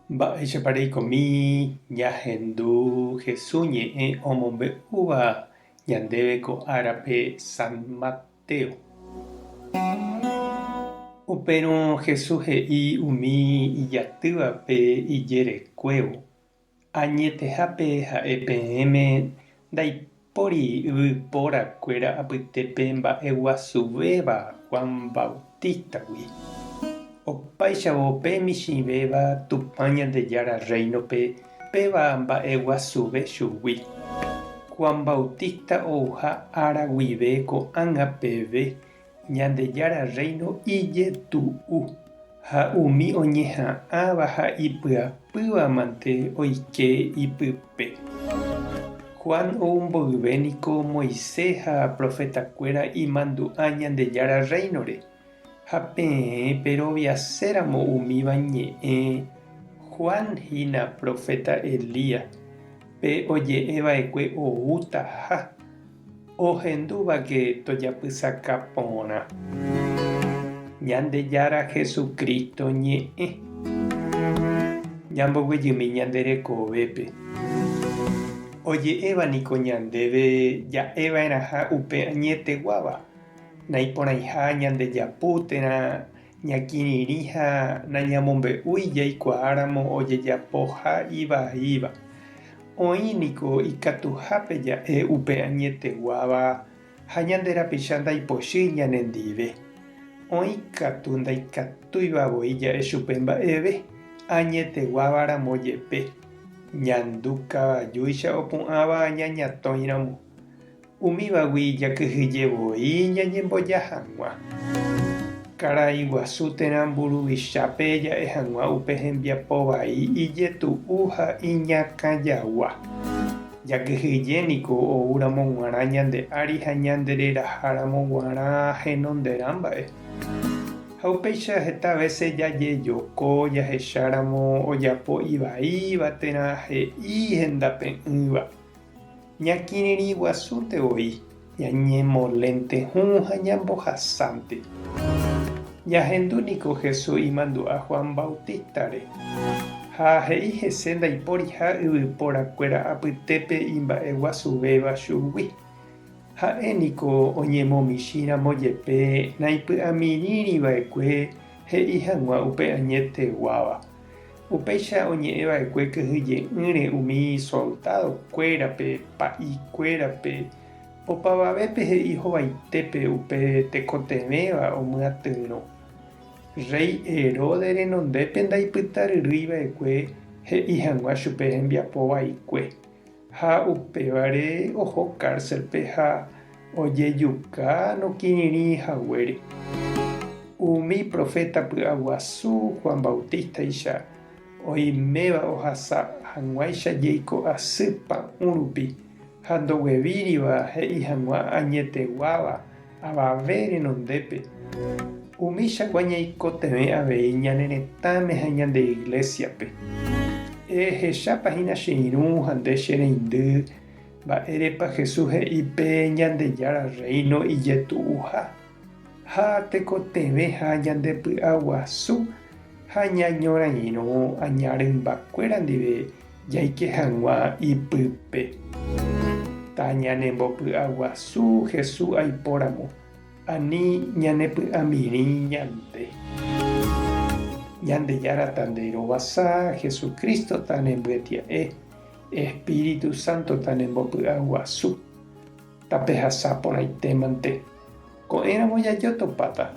Mba'éichapareikomi ñahendu Jesús ñe'ẽ omombe'úva ñandéve ko árape San Mateo. Upérõ Jesús he'i umi ijatývape ijerekuévo. Añetehápe ha'e peẽme ndaipóri yvypórakuéra apytépe mba'eguasuvéva Juan Bautistagui. Opáichavo pe michĩvéva Tupã Ñandejára Reinope péva mba'eguasuve chugui. Juan Bautista ouha ára guive ko'ág̃a peve Ñandejára Reino ijetu'u ha umi oñeha'ãva ha ipyapýva mante oike ipype. Juan oumboyvéniko Moisés ha profetakuéra imandu'a Ñandejára Reinore. Ha peẽ peroviaséramo umíva ñe'ẽ Juan hína profeta Elías pe oje'eva'ekue oúta ha ohendúvake tojapysaka porã. Ñandejára Jesukristo ñe'ẽ. Ñamboguejymi ñande rekovépe. Oje'évaniko ñandéve ja'eva'erãha upe añeteguáva. Naiporãiha ñandejapútena ñakirirĩha nañamombe'úi jaikuaáramo ojejapo ha ivaíva. Oĩniko ikatuhápe ja'e upe añeteguáva ha ñande rapicha ndaipochy ñanendive. Oĩkatu ndaikatúivavoi ja'e chupe mba'eve añeteguávaramo jepe. Ñandu kavajúicha opu'ãva ñañatõiramo. Umívagui jakyhyjevoi ñañemboja hag̃ua. Karai guasútena mburuvichápe ja'e hag̃ua upe hembiapo vai ijetu'u ha iñakãjagua. Jakyhyjéniko oúramo g̃uarã ñande ári ha ñande reraháramo g̃uarã henonderãmba'e. Ha upéicha heta vece jajejoko jahecháramo ojapo ivaívatera he'i hendape'ỹva. Ñakirirĩ guasúntevoi ñañemolénte hũ ha ñambohasánte. Jahendúniko Jesús imandu'a Juan Bautistare. Ha he'i hese ndaipóriha yvypórakuéra apytépe imba'eguasuvéva chugui. Ha'éniko oñemomichĩramo jepe naipy'amirĩriva'ekue he'i hag̃ua upe añeteguáva. Upéicha oñe'ẽva'ekue kyhyje'ỹre umi soldadokuérape, pa'ikuérape, opavavépe he'i hovaitépe upe tekotevẽva omyatyrõ. Rey Herodes renondépe ndaipytaryrýiva'ekue he'i hag̃ua chupe hembiapo vaikue. Ha upévare oho cárcelpe ha ojejuka nokirirĩhaguére. Umi profeta py'aguasu Juan Bautistaicha oiméva ohasa hag̃uáicha jeiko asy pa'ũrupi ha ndoguevíriva he'i hag̃ua añeteguáva avave renondépe. Umíchagua ñaikotevẽ avei ñane retãme ha ñande iglesiape. Ehechápahína che irũ ha nde che reindy mba'érepa Jesús he'ipe Ñandejára Reino ijetu'uha. Ha tekotevẽ ha ñandepy'aguasu ha ñañorairõ añarymbakuéra ndive jaike hag̃ua ipype. Ta ñanembopy'aguasu Jesús aipóramo, ani ñanepy'amirĩ ñande. Ñandejára ta nde rovasa, Jesucristo ta nembyetia'e, Espíritu Santo ta nembopy'aguasu. Tape hasã porãitémante. Ko'ẽramo jajotopáta.